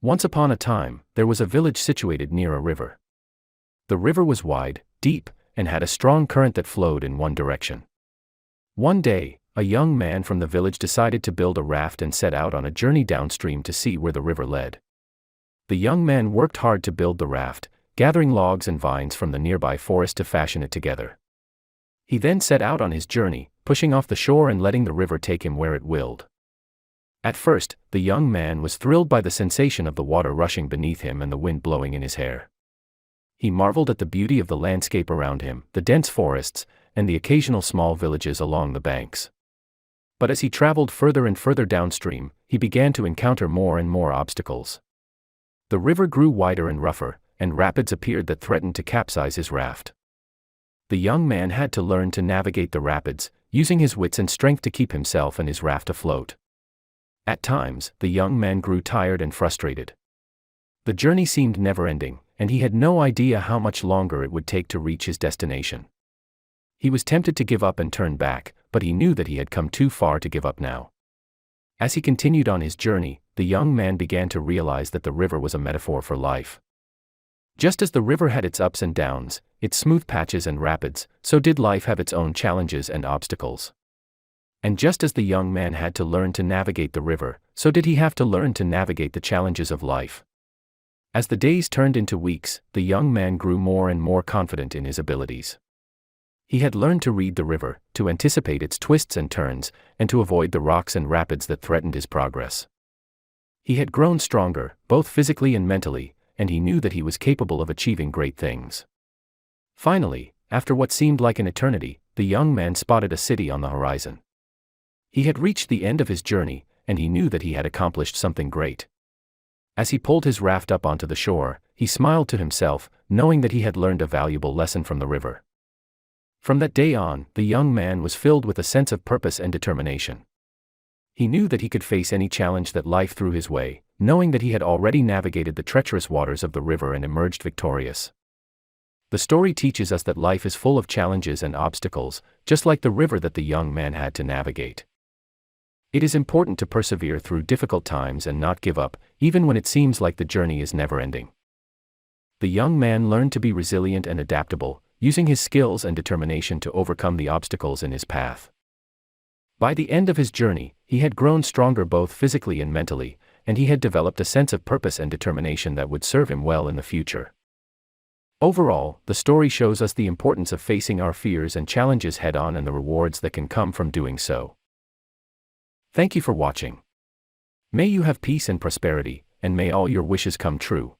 Once upon a time, there was a village situated near a river. The river was wide, deep, and had a strong current that flowed in one direction. One day, a young man from the village decided to build a raft and set out on a journey downstream to see where the river led. The young man worked hard to build the raft, gathering logs and vines from the nearby forest to fashion it together. He then set out on his journey, pushing off the shore and letting the river take him where it willed. At first, the young man was thrilled by the sensation of the water rushing beneath him and the wind blowing in his hair. He marveled at the beauty of the landscape around him, the dense forests, and the occasional small villages along the banks. But as he traveled further and further downstream, he began to encounter more and more obstacles. The river grew wider and rougher, and rapids appeared that threatened to capsize his raft. The young man had to learn to navigate the rapids, using his wits and strength to keep himself and his raft afloat. At times, the young man grew tired and frustrated. The journey seemed never-ending, and he had no idea how much longer it would take to reach his destination. He was tempted to give up and turn back, but he knew that he had come too far to give up now. As he continued on his journey, the young man began to realize that the river was a metaphor for life. Just as the river had its ups and downs, its smooth patches and rapids, so did life have its own challenges and obstacles. And just as the young man had to learn to navigate the river, so did he have to learn to navigate the challenges of life. As the days turned into weeks, the young man grew more and more confident in his abilities. He had learned to read the river, to anticipate its twists and turns, and to avoid the rocks and rapids that threatened his progress. He had grown stronger, both physically and mentally, and he knew that he was capable of achieving great things. Finally, after what seemed like an eternity, the young man spotted a city on the horizon. He had reached the end of his journey, and he knew that he had accomplished something great. As he pulled his raft up onto the shore, he smiled to himself, knowing that he had learned a valuable lesson from the river. From that day on, the young man was filled with a sense of purpose and determination. He knew that he could face any challenge that life threw his way, knowing that he had already navigated the treacherous waters of the river and emerged victorious. The story teaches us that life is full of challenges and obstacles, just like the river that the young man had to navigate. It is important to persevere through difficult times and not give up, even when it seems like the journey is never-ending. The young man learned to be resilient and adaptable, using his skills and determination to overcome the obstacles in his path. By the end of his journey, he had grown stronger both physically and mentally, and he had developed a sense of purpose and determination that would serve him well in the future. Overall, the story shows us the importance of facing our fears and challenges head-on and the rewards that can come from doing so. Thank you for watching. May you have peace and prosperity, and may all your wishes come true.